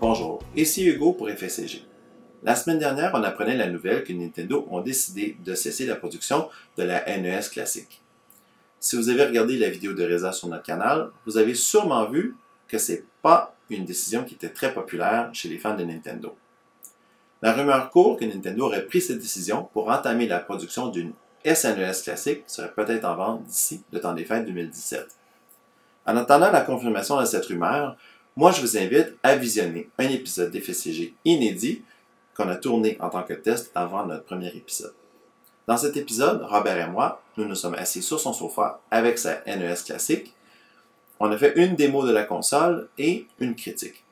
Bonjour, ici Hugo pour FSCG. La semaine dernière, on apprenait la nouvelle que Nintendo ont décidé de cesser la production de la NES classique. Si vous avez regardé la vidéo de Reza sur notre canal, vous avez sûrement vu que c'est pas une décision qui était très populaire chez les fans de Nintendo. La rumeur court que Nintendo aurait pris cette décision pour entamer la production d'une SNES classique serait peut-être en vente d'ici le temps des fêtes 2017. En attendant la confirmation de cette rumeur, moi je vous invite à visionner un épisode d'FSCG inédit qu'on a tourné en tant que test avant notre premier épisode. Dans cet épisode, Robert et moi, nous nous sommes assis sur son sofa avec sa NES classique. On a fait une démo de la console et une critique.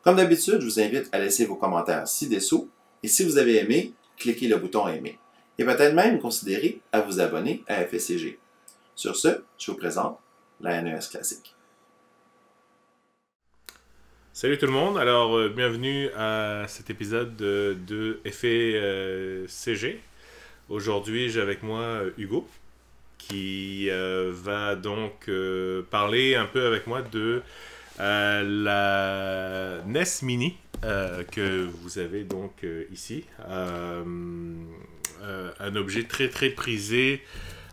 Comme d'habitude, je vous invite à laisser vos commentaires ci-dessous et si vous avez aimé, cliquez le bouton aimer. Et peut-être même considérez à vous abonner à FSCG. Sur ce, je vous présente la NES classique. Salut tout le monde, alors bienvenue à cet épisode de FSCG. Aujourd'hui j'ai avec moi Hugo qui va donc parler un peu avec moi de la NES Mini que vous avez donc ici. Un objet très très prisé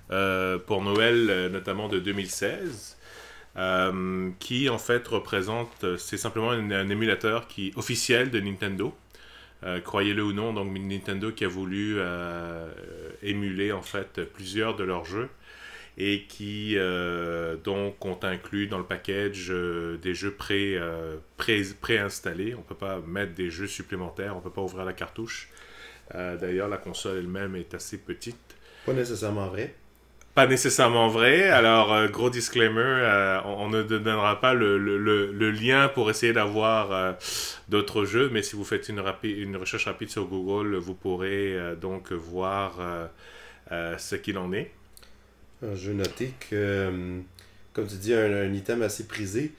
pour Noël notamment de 2016. Qui en fait représente, c'est simplement un émulateur officiel de Nintendo, croyez-le ou non, donc Nintendo qui a voulu émuler en fait plusieurs de leurs jeux et qui donc ont inclus dans le package des jeux préinstallés. On ne peut pas mettre des jeux supplémentaires, on ne peut pas ouvrir la cartouche. D'ailleurs la console elle-même est assez petite. Pas nécessairement vrai. Pas nécessairement vrai. Alors, gros disclaimer, on ne donnera pas le lien pour essayer d'avoir d'autres jeux, mais si vous faites une recherche rapide sur Google, vous pourrez donc voir ce qu'il en est. Je veux noter que, comme tu dis, un item assez prisé.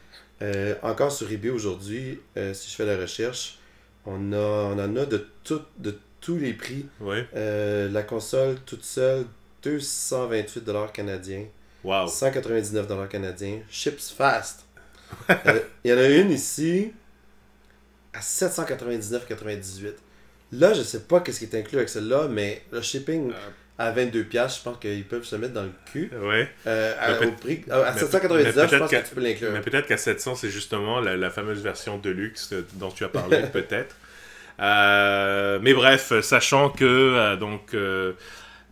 Encore sur eBay aujourd'hui, si je fais la recherche, on en a de tous les prix. Ouais. La console toute seule, 228$ canadiens. Wow. 199$ canadiens. Ships fast. Il y en a une ici à 799,98$. Là, je sais pas qu'est-ce qui est inclus avec celle-là, mais le shipping à 22$, je pense qu'ils peuvent se mettre dans le cul. Ouais. Au prix, à 799$, je pense que tu peux l'inclure. Mais peut-être qu'à 700$, c'est justement la fameuse version Deluxe dont tu as parlé, peut-être. Mais bref, sachant que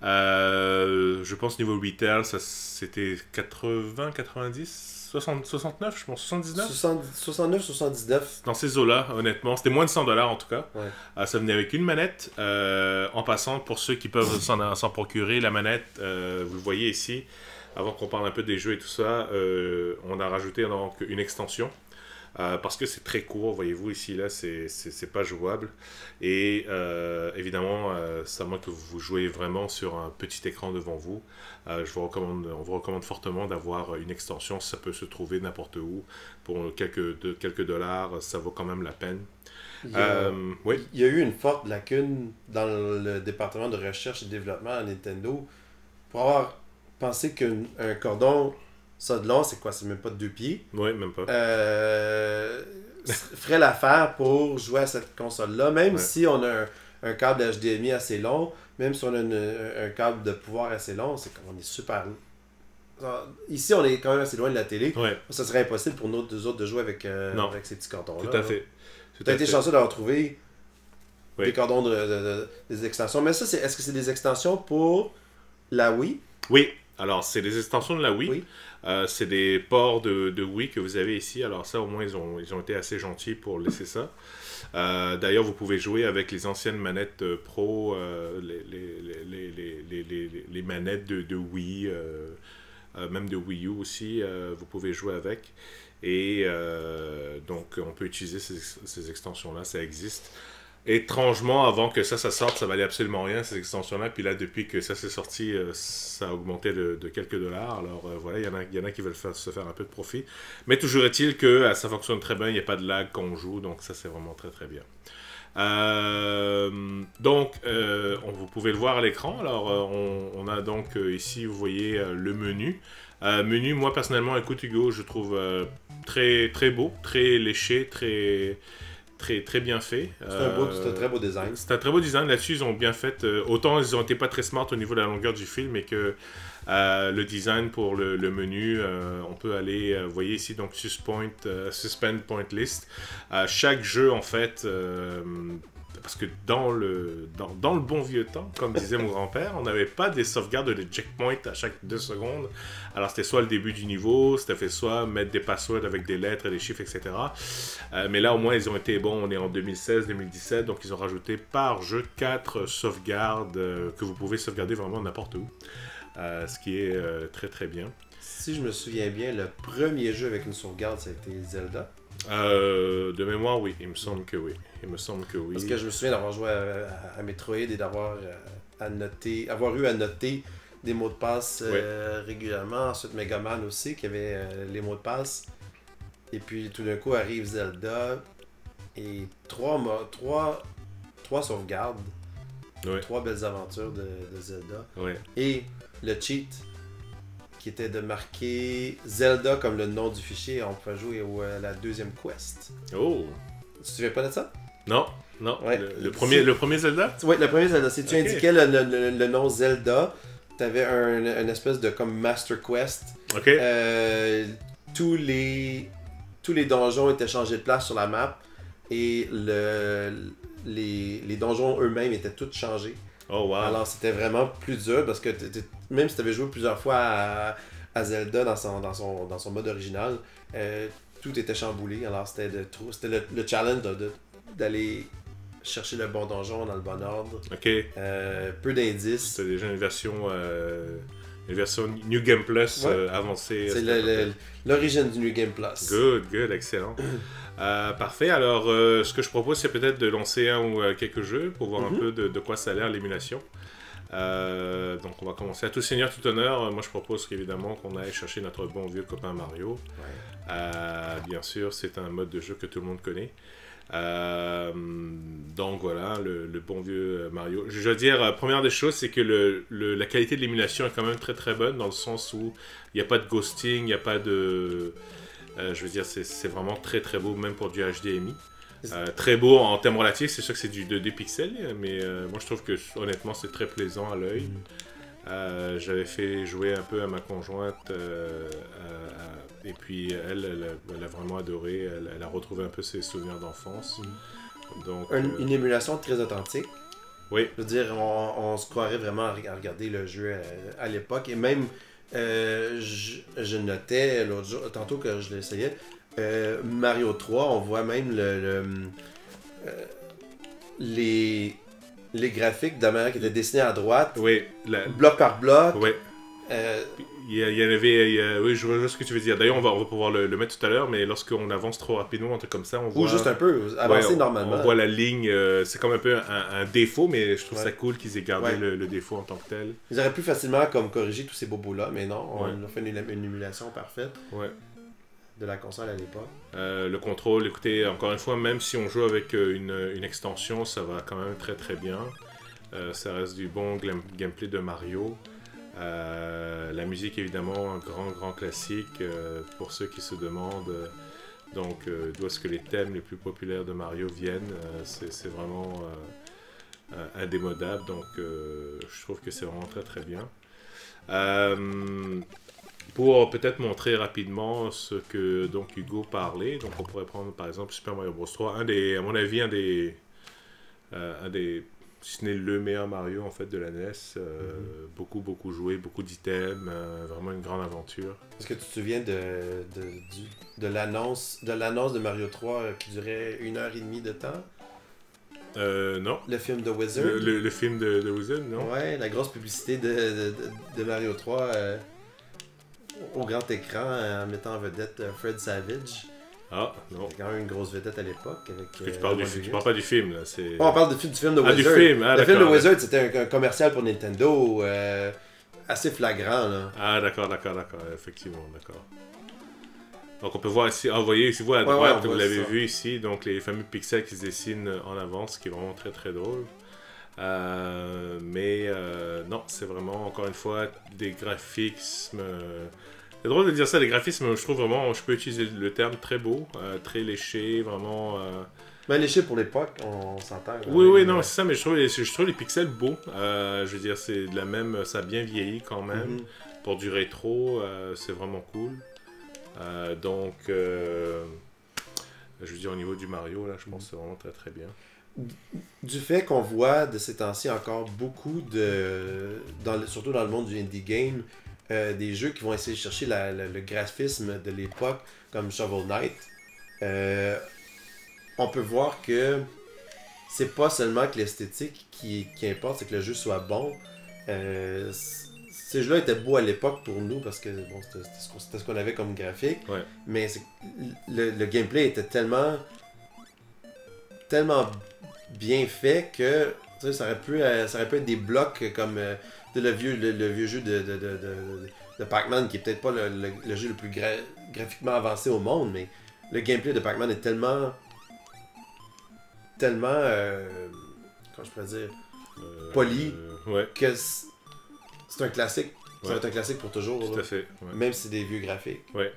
je pense niveau retail, ça c'était 80, 90, 60, 69, je pense, 79 69, 79. Dans ces eaux-là, honnêtement. C'était moins de 100$ en tout cas. Ouais. Ça venait avec une manette. En passant, pour ceux qui peuvent s'en procurer, la manette, vous le voyez ici, avant qu'on parle un peu des jeux et tout ça, on a rajouté donc une extension. Parce que c'est très court, voyez-vous ici, là, c'est pas jouable. Et évidemment, c'est à moins que vous jouez vraiment sur un petit écran devant vous. On vous recommande fortement d'avoir une extension, ça peut se trouver n'importe où. Pour quelques dollars, ça vaut quand même la peine. Oui. Il y a eu une forte lacune dans le département de recherche et développement à Nintendo pour avoir pensé qu'un cordon... Ça de long, c'est quoi? C'est même pas de 2 pieds. Oui, même pas. Ferait l'affaire pour jouer à cette console-là. Même si on a un câble HDMI assez long, même si on a un câble de pouvoir assez long, c'est qu'on est super... Ici, on est quand même assez loin de la télé. Ouais. Ça serait impossible pour nous deux autres de jouer avec ces petits cordons-là. Tout à fait. Tu as été chanceux d'avoir trouvé des cordons des extensions. Mais ça, est-ce que c'est des extensions pour la Wii? Oui. Alors, c'est des extensions de la Wii. Oui. C'est des ports de Wii que vous avez ici. Alors ça, au moins, ils ont été assez gentils pour laisser ça. D'ailleurs, vous pouvez jouer avec les anciennes manettes Pro, les manettes de Wii, même de Wii U aussi, vous pouvez jouer avec. Et donc, on peut utiliser ces extensions-là, ça existe. Étrangement, avant que ça sorte, ça valait absolument rien, ces extensions-là. Puis là, depuis que ça s'est sorti, ça a augmenté de quelques dollars. Alors voilà, il y en a qui veulent se faire un peu de profit. Mais toujours est-il que ça fonctionne très bien, il n'y a pas de lag quand on joue. Donc ça, c'est vraiment très très bien. Vous pouvez le voir à l'écran. Alors, on a donc ici, vous voyez le menu. Menu, moi personnellement, écoute Hugo, je trouve très très beau, très léché, très très bien fait. C'est un très beau design. C'est un très beau design. Là-dessus, ils ont bien fait. Autant ils ont été pas très smart au niveau de la longueur du film, mais que le design pour le menu, on peut aller, vous voyez ici, donc Suspend Point List. Chaque jeu, en fait, parce que dans le bon vieux temps, comme disait mon grand-père, on n'avait pas des sauvegardes de checkpoints à chaque 2 secondes. Alors c'était soit le début du niveau, c'était fait soit mettre des passwords avec des lettres et des chiffres, etc. Mais là au moins ils ont été bons, on est en 2016-2017, donc ils ont rajouté par jeu 4 sauvegardes que vous pouvez sauvegarder vraiment n'importe où. Ce qui est très très bien. Si je me souviens bien, le premier jeu avec une sauvegarde, ça a été Zelda. De mémoire, oui. Il me semble que oui. Parce que je me souviens d'avoir joué à Metroid et d'avoir avoir eu à noter des mots de passe régulièrement. Ensuite, Megaman aussi, qui avait les mots de passe. Et puis, tout d'un coup, arrive Zelda. Et trois sauvegardes. Ouais. 3 belles aventures de Zelda. Ouais. Et le cheat qui était de marquer Zelda comme le nom du fichier. On pouvait jouer à la deuxième quest. Oh! Tu te souviens pas de ça? Non. Ouais. Le premier Zelda? Oui, le premier Zelda. Si tu indiquais le nom Zelda, t'avais un espèce de comme Master Quest. Ok. Tous les donjons étaient changés de place sur la map et les donjons eux-mêmes étaient tous changés. Oh wow. Alors c'était vraiment plus dur parce que même si tu avais joué plusieurs fois à Zelda dans son mode original, tout était chamboulé. Alors c'était le challenge d'aller chercher le bon donjon dans le bon ordre. Ok. Peu d'indices. C'était déjà une version New Game Plus avancée. C'est l'origine du New Game Plus. Good, excellent. Parfait, alors ce que je propose c'est peut-être de lancer un ou quelques jeux pour voir un peu de quoi ça a l'air l'émulation. Donc on va commencer à tout seigneur, tout honneur. Moi je propose qu'évidemment qu'on aille chercher notre bon vieux copain Mario. Bien sûr c'est un mode de jeu que tout le monde connaît. Donc voilà, le bon vieux Mario. Je dois dire, première des choses, c'est que la qualité de l'émulation est quand même très très bonne dans le sens où il n'y a pas de ghosting, il n'y a pas de... je veux dire, c'est vraiment très très beau, même pour du HDMI. Très beau en termes relatifs, c'est sûr que c'est du 2D pixels, mais moi je trouve que honnêtement c'est très plaisant à l'œil. J'avais fait jouer un peu à ma conjointe et puis elle a vraiment adoré, elle a retrouvé un peu ses souvenirs d'enfance. Donc, une émulation très authentique. Oui. Je veux dire, on se croirait vraiment à regarder le jeu à l'époque. Et même, je notais l'autre jour, tantôt que je l'essayais, Mario 3, on voit même les graphiques de la manière qui étaient dessinés à droite, oui, bloc par bloc. Oui. Il y en avait, oui, je vois ce que tu veux dire. D'ailleurs, on va pouvoir le mettre tout à l'heure, mais lorsqu'on avance trop rapidement, un truc comme ça, on voit... Ou juste un peu, avancer normalement. On voit la ligne, c'est comme un peu un défaut, mais je trouve ça cool qu'ils aient gardé le défaut en tant que tel. Ils auraient pu facilement comme corriger tous ces bobos-là, mais non, on a fait une émulation parfaite de la console à l'époque. Le contrôle, écoutez, encore une fois, même si on joue avec une extension, ça va quand même très très bien. Ça reste du bon gameplay de Mario. La musique évidemment un grand classique pour ceux qui se demandent donc d'où est-ce que les thèmes les plus populaires de Mario viennent. C'est vraiment indémodable, donc je trouve que c'est vraiment très très bien. Pour peut-être montrer rapidement ce que donc Hugo parlait, donc on pourrait prendre par exemple Super Mario Bros 3, à mon avis un des si ce n'est le meilleur Mario en fait de la NES, beaucoup joué, beaucoup d'items, vraiment une grande aventure. Est-ce que tu te souviens de l'annonce de Mario 3 qui durait 1h30 de temps? Non. Le film de Wizard? Le film de Wizard, non? Ouais, la grosse publicité de Mario 3 au grand écran en mettant en vedette Fred Savage. Ah, non. C'est quand même une grosse vedette à l'époque. Tu parles pas du film, là. On parle du film de Wizard. Du film, le film de Wizard, c'était un commercial pour Nintendo assez flagrant, là. Ah, d'accord. Effectivement, d'accord. Donc, on peut voir ici, vous voyez ici, vous à droite, vous l'avez vu ici, donc les fameux pixels qui se dessinent en avance, ce qui est vraiment très très drôle. Mais non, c'est vraiment, encore une fois, des graphismes... C'est drôle de dire ça, les graphismes, je trouve vraiment, je peux utiliser le terme très beau, très léché, vraiment Mais les chips pour l'époque, on s'entend. Oui, non, c'est ça, mais je trouve les pixels beaux. Je veux dire, c'est de la même, ça a bien vieilli quand même. Pour du rétro, c'est vraiment cool. Donc, je veux dire, au niveau du Mario, là, je pense que c'est vraiment très très bien. Du fait qu'on voit de ces temps-ci encore beaucoup surtout dans le monde du indie game, des jeux qui vont essayer de chercher le graphisme de l'époque, comme Shovel Knight, on peut voir que c'est pas seulement que l'esthétique qui importe, c'est que le jeu soit bon. Ces jeux-là étaient beaux à l'époque pour nous parce que bon, c'était ce qu'on avait comme graphique, mais le gameplay était tellement bien fait que ça aurait pu être des blocs comme le vieux jeu de Pac-Man, qui est peut-être pas le jeu le plus graphiquement avancé au monde, mais le gameplay de Pac-Man est tellement comment je pourrais dire, poli, que c'est un classique. Ça va être un classique pour toujours. Tout à fait. Même si c'est des vieux graphiques. Ouais.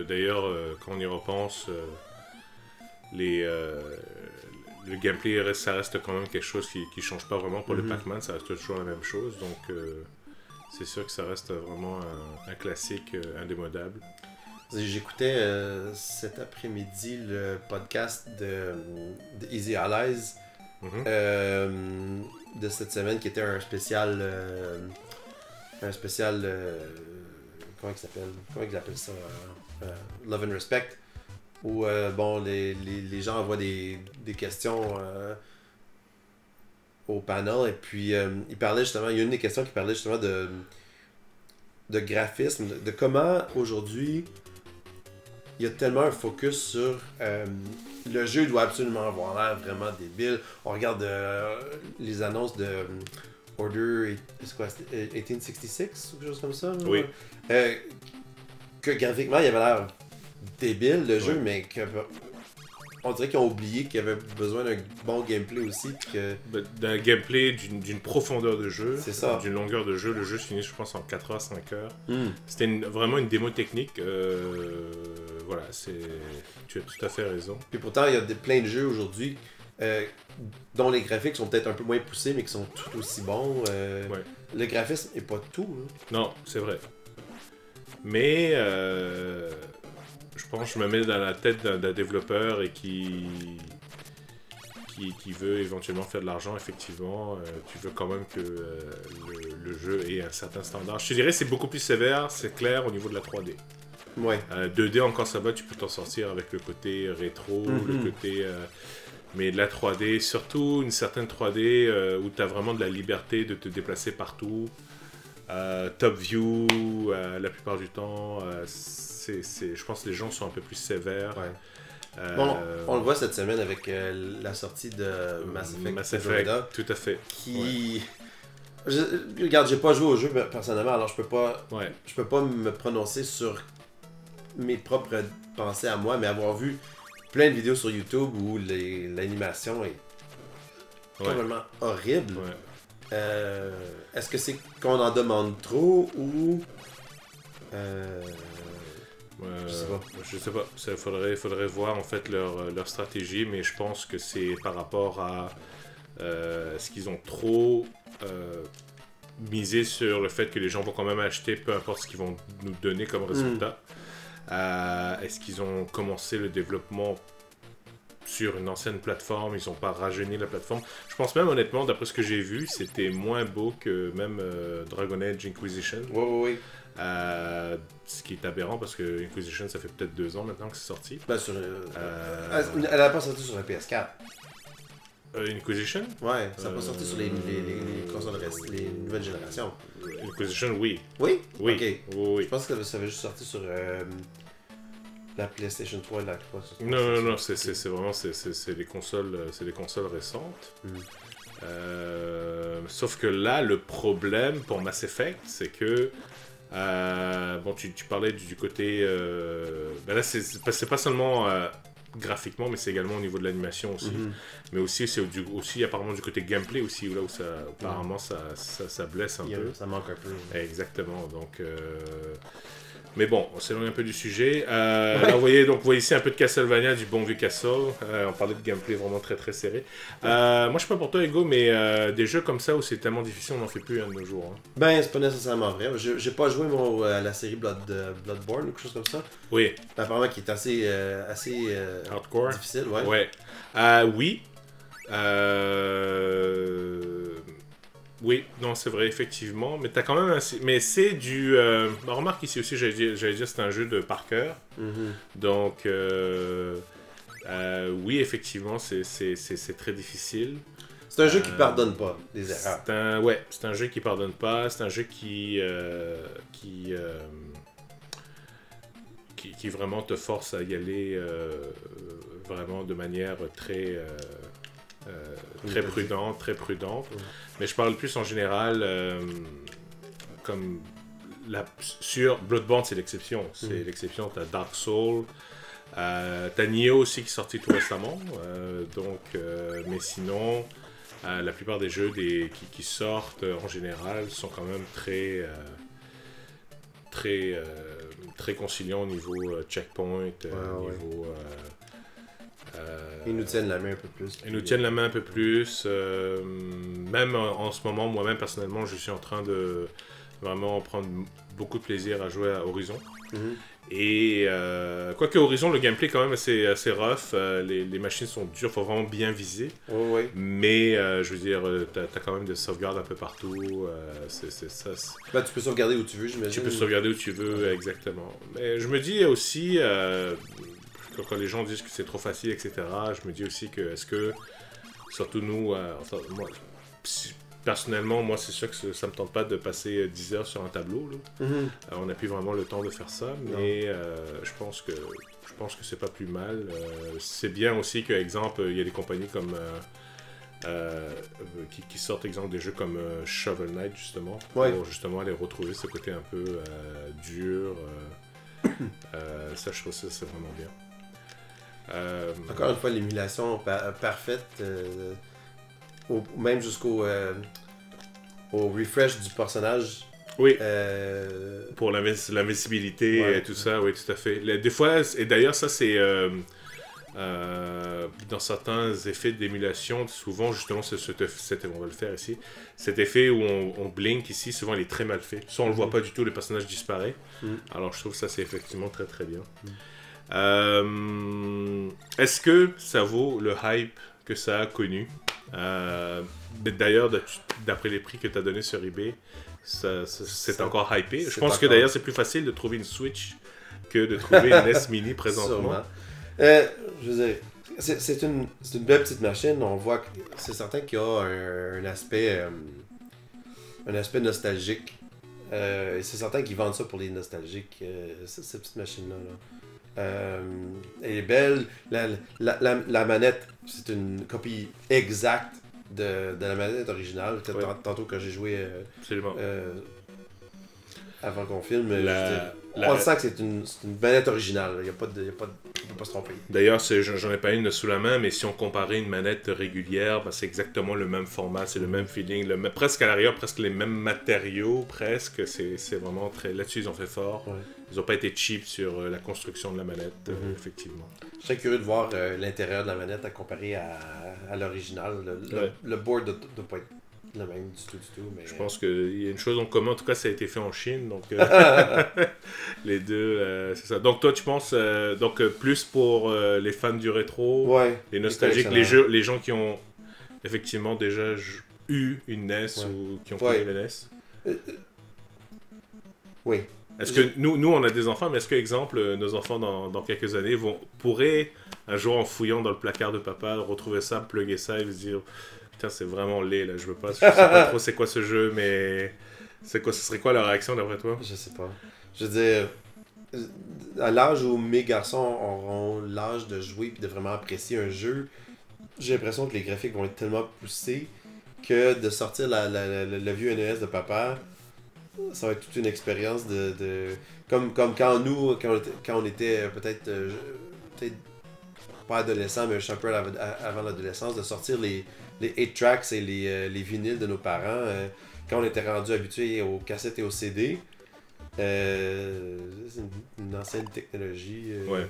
D'ailleurs, quand on y repense, le gameplay, ça reste quand même quelque chose qui change pas vraiment. Pour le Pac-Man, ça reste toujours la même chose. Donc, c'est sûr que ça reste vraiment un classique indémodable. J'écoutais cet après-midi le podcast de Easy Allies de cette semaine, qui était un spécial comment ils appellent ça, Love and Respect, où les gens envoient des questions au panel, et puis il y a une des questions qui parlait justement de graphisme, de comment aujourd'hui il y a tellement un focus sur le jeu doit absolument avoir l'air vraiment débile. On regarde les annonces de Order, c'est quoi, 1866 ou quelque chose comme ça? Oui. Que graphiquement il avait l'air débile le jeu, mais on dirait qu'ils ont oublié qu'il y avait besoin d'un bon gameplay aussi. D'un gameplay, d'une profondeur de jeu, c'est d'une longueur de jeu. Le jeu se finit, je pense, en 4 heures, 5 heures. C'était vraiment une démo technique. Voilà, tu as tout à fait raison. Puis pourtant, il y a plein de jeux aujourd'hui dont les graphiques sont peut-être un peu moins poussés, mais qui sont tout aussi bons. Le graphisme n'est pas tout. Non, c'est vrai. Mais je pense que je me mets dans la tête d'un développeur et qui veut éventuellement faire de l'argent, effectivement. Tu veux quand même que le jeu ait un certain standard. Je te dirais c'est beaucoup plus sévère, c'est clair, au niveau de la 3D. 2D encore ça va, tu peux t'en sortir avec le côté rétro, le côté... mais de la 3D, surtout une certaine 3D où tu as vraiment de la liberté de te déplacer partout. Top view, la plupart du temps, je pense que les gens sont un peu plus sévères. Bon, on le voit cette semaine avec la sortie de Mass Effect, tout à fait. Regarde, j'ai pas joué au jeu personnellement, alors je peux pas me prononcer sur mes propres pensées à moi, mais avoir vu plein de vidéos sur YouTube où l'animation est complètement horrible. Est-ce que c'est qu'on en demande trop ou je sais pas. Faudrait voir en fait leur stratégie, mais je pense que c'est par rapport à ce qu'ils ont trop misé sur le fait que les gens vont quand même acheter, peu importe ce qu'ils vont nous donner comme résultat. Est-ce qu'ils ont commencé le développement sur une ancienne plateforme, ils n'ont pas rajeuni la plateforme. Je pense même honnêtement, d'après ce que j'ai vu, c'était moins beau que même Dragon Age Inquisition. Oui. Ce qui est aberrant parce que Inquisition, ça fait peut-être 2 ans maintenant que c'est sorti. Elle n'a pas sorti sur la PS4. Inquisition? Ouais, ça n'a pas sorti sur les consoles les nouvelles générations. Inquisition, oui. Oui? Oui. Ok. Oui. Je pense que ça avait juste sorti sur la PlayStation 3 et la 3. Non, c'est vraiment les consoles récentes. Sauf que là, le problème pour Mass Effect, c'est que tu parlais du côté... là, c'est pas seulement graphiquement, mais c'est également au niveau de l'animation aussi. Mais aussi, c'est aussi apparemment du côté gameplay aussi, là où apparemment ça blesse un peu. Ça manque un peu. Exactement, donc... Mais bon, on s'éloigne un peu du sujet. Là, vous voyez ici un peu de Castlevania, du bon vieux Castle. On parlait de gameplay vraiment très très serré. Moi, je sais pas pour toi, Hugo, mais des jeux comme ça où c'est tellement difficile, on n'en fait plus de nos jours. Hein. Ben, c'est pas nécessairement vrai. J'ai pas joué à la série Bloodborne ou quelque chose comme ça. Oui. Apparemment, qui est assez Hardcore. difficile, ouais. Ouais. Oui. Oui, non, c'est vrai, effectivement. Mais t'as quand même mais c'est du... remarque ici aussi, j'allais dire c'est un jeu de par cœur. Donc, oui, effectivement, c'est très difficile. C'est un jeu qui pardonne pas les erreurs. C'est un jeu qui pardonne pas. C'est un jeu qui vraiment te force à y aller vraiment de manière très prudente. Mais je parle plus en général comme sur Bloodborne, c'est l'exception. C'est l'exception. T'as Dark Souls, t'as Nioh aussi qui est sorti tout récemment. Mais sinon, la plupart des jeux qui sortent en général sont quand même très conciliants au niveau checkpoint, niveau... Ils nous tiennent la main un peu plus. Ils nous tiennent la main un peu plus. Même en ce moment, moi-même personnellement, je suis en train de vraiment prendre beaucoup de plaisir à jouer à Horizon. Et quoique Horizon, le gameplay quand même assez rough. Les machines sont dures, faut vraiment bien viser. Mais je veux dire, t'as quand même des sauvegardes un peu partout. Ben, tu peux sauvegarder où tu veux, j'imagine. Tu peux sauvegarder où tu veux, exactement. Mais je me dis aussi... quand les gens disent que c'est trop facile, etc., je me dis aussi que, est-ce que, surtout nous, moi, personnellement, moi, c'est sûr que ça me tente pas de passer 10 heures sur un tableau. Là. On n'a plus vraiment le temps de faire ça, mais je pense que c'est pas plus mal. C'est bien aussi que, exemple, il y a des compagnies comme... qui sortent, exemple, des jeux comme Shovel Knight, justement, pour justement aller retrouver ce côté un peu dur. Ça, je trouve ça, c'est vraiment bien. Encore une fois, l'émulation parfaite, même jusqu'au au refresh du personnage. Oui. Pour l'invincibilité et tout ça, oui, tout à fait. Des fois, et d'ailleurs, ça c'est dans certains effets d'émulation, souvent justement, on va le faire ici, cet effet où on blink ici, souvent il est très mal fait. Soit on le voit pas du tout, le personnage disparaît. Alors je trouve que ça c'est effectivement très très bien. Est-ce que ça vaut le hype que ça a connu? D'ailleurs, d'après les prix que tu as donnés sur eBay, c'est encore hypé. Je pense que d'ailleurs c'est plus facile de trouver une Switch que de trouver une NES Mini présentement. Je veux dire, c'est une belle petite machine. On voit que c'est certain qu'il y a un aspect nostalgique. Et c'est certain qu'ils vendent ça pour les nostalgiques, cette petite machine-là. Elle est belle. La manette, c'est une copie exacte de la manette originale. Tantôt quand j'ai joué avant qu'on filme, on sent que c'est une manette originale. On ne peut pas se tromper. D'ailleurs, j'en ai pas une sous la main, mais si on comparait une manette régulière, c'est exactement le même format, c'est le même feeling, presque à l'arrière, presque les mêmes matériaux, presque. C'est vraiment très... Là-dessus, ils ont fait fort. Ils n'ont pas été cheap sur la construction de la manette, effectivement. Je serais curieux de voir l'intérieur de la manette à comparer à l'original. Le board ne doit pas être le même du tout. Mais... Je pense qu'il y a une chose en commun, en tout cas, ça a été fait en Chine, donc les deux, c'est ça. Donc toi, tu penses plus pour les fans du rétro, les nostalgiques, les gens qui ont effectivement déjà eu une NES ou qui ont connu la NES. Oui. Est-ce que nous, on a des enfants, mais est-ce que, exemple, nos enfants dans quelques années pourraient, un jour en fouillant dans le placard de papa, retrouver ça, plugger ça et se dire putain, c'est vraiment laid, là, je sais pas trop c'est quoi ce jeu, mais ce serait quoi la réaction d'après toi? Je sais pas. Je veux dire, à l'âge où mes garçons auront l'âge de jouer et de vraiment apprécier un jeu, j'ai l'impression que les graphiques vont être tellement poussés que de sortir le vieux NES de papa, ça va être toute une expérience comme quand on était peut-être pas adolescent, mais un peu avant l'adolescence, de sortir les 8 tracks et les vinyles de nos parents, quand on était rendu habitué aux cassettes et aux CD. C'est une ancienne technologie. Ouais.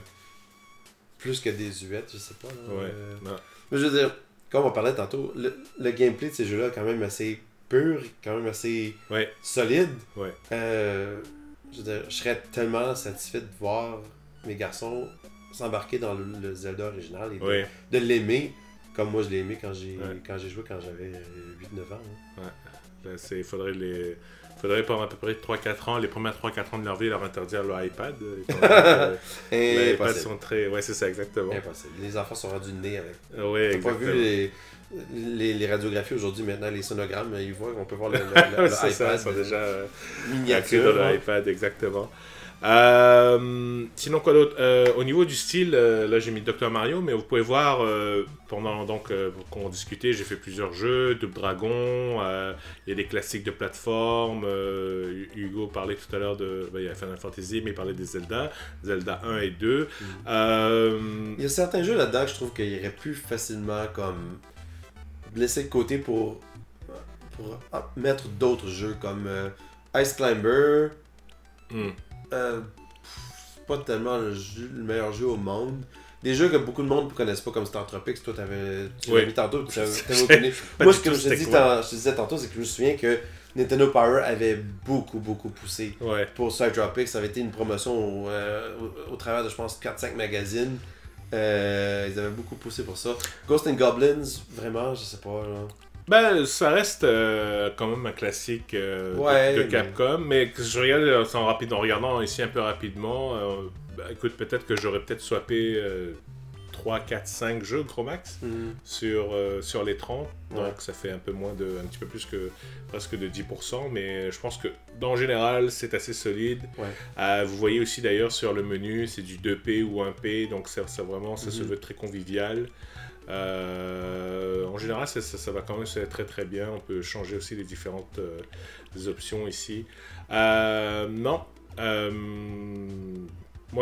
Plus que désuète, je sais pas. Là, Ouais. Non. Mais je veux dire, comme on parlait tantôt, le gameplay de ces jeux-là est quand même assez pur, quand même assez Ouais. solide. Ouais. Je veux dire, je serais tellement satisfait de voir mes garçons s'embarquer dans le Zelda original et Ouais. de l'aimer comme moi je l'ai aimé quand j'ai Ouais. joué quand j'avais 8-9 ans. Hein. Là, faudrait pendant à peu près 3-4 ans, les premiers 3-4 ans de leur vie, leur interdire leur iPad. Les iPads sont très... Ouais, c'est ça, exactement. Impossible. Les enfants sont rendus nés avec. Ouais, T'as pas exactement. vu les radiographies aujourd'hui, maintenant, les sonogrammes, ils voient qu'on peut voir le C'est ça, iPad ils sont déjà miniature. dans leur iPad, exactement. Sinon, quoi d'autre? Au niveau du style, là j'ai mis Dr Mario, mais vous pouvez voir, pendant qu'on discutait, j'ai fait plusieurs jeux, Double Dragon, il y a des classiques de plateforme, Hugo parlait tout à l'heure il y a Final Fantasy, mais il parlait des Zelda 1 et 2. Il y a certains jeux là-dedans que je trouve qu'il aurait pu facilement comme laisser de côté pour mettre d'autres jeux comme Ice Climber. C'est pas tellement le meilleur jeu au monde. Des jeux que beaucoup de monde ne connaissent pas comme Star Tropics. Toi, tu l'as mis tantôt. Moi, ce que je te disais tantôt, c'est que je me souviens que Nintendo Power avait beaucoup poussé pour Star Tropics. Ça avait été une promotion au travers de, je pense, 4-5 magazines. Ils avaient beaucoup poussé pour ça. Ghosts and Goblins, vraiment, je sais pas. Là. Ben, ça reste quand même un classique de Capcom, mais que je regarde en regardant ici un peu rapidement, écoute, peut-être que j'aurais peut-être swappé 3, 4, 5 jeux gros max sur les 30, donc ça fait un petit peu plus que presque de 10%, mais je pense que en général c'est assez solide. Vous voyez aussi d'ailleurs sur le menu, c'est du 2P ou 1P, donc ça vraiment ça se veut très convivial. En général ça va quand même très très bien. On peut changer aussi les différentes options ici. Moi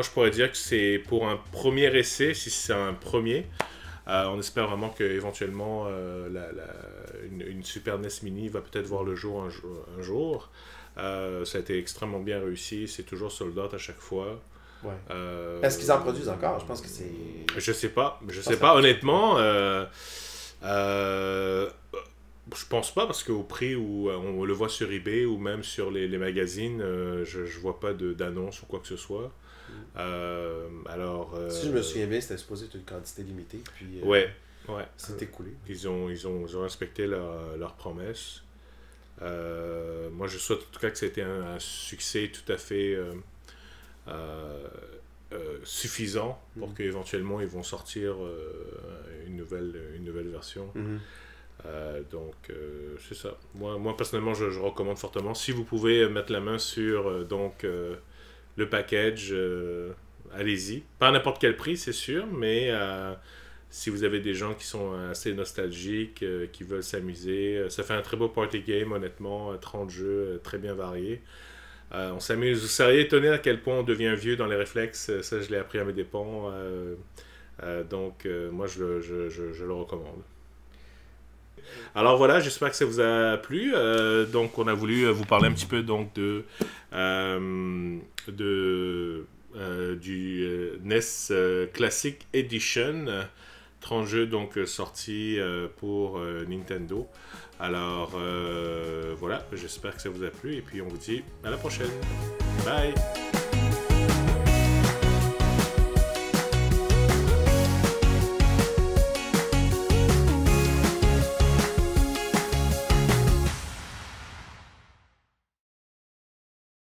je pourrais dire que c'est pour un premier essai, si c'est un premier, on espère vraiment qu'éventuellement une Super NES Mini va peut-être voir le jour un jour. Ça a été extrêmement bien réussi, c'est toujours sold out à chaque fois. Est-ce qu'ils en produisent encore? Je pense que c'est... Je sais pas, honnêtement. Je pense pas, parce qu'au prix où on le voit sur eBay ou même sur les magazines, je vois pas d'annonce ou quoi que ce soit. Si je me souviens bien, c'était supposé être une quantité limitée, puis c'est écoulé. Ils ont respecté leur promesse. Moi je souhaite en tout cas que c'était un succès tout à fait suffisant pour qu'éventuellement ils vont sortir une nouvelle version. Donc c'est ça. Moi personnellement je recommande fortement. Si vous pouvez mettre la main sur le package, allez-y. Pas à n'importe quel prix c'est sûr, mais si vous avez des gens qui sont assez nostalgiques, qui veulent s'amuser, ça fait un très beau party game honnêtement, 30 jeux très bien variés. On s'amuse. Vous seriez étonné à quel point on devient vieux dans les réflexes. Ça, je l'ai appris à mes dépens. Donc, moi, je le recommande. Alors voilà, j'espère que ça vous a plu. Donc, on a voulu vous parler un petit peu donc du NES Classic Edition. 30 jeux donc sortis pour Nintendo. Alors voilà, j'espère que ça vous a plu et puis on vous dit à la prochaine. Bye!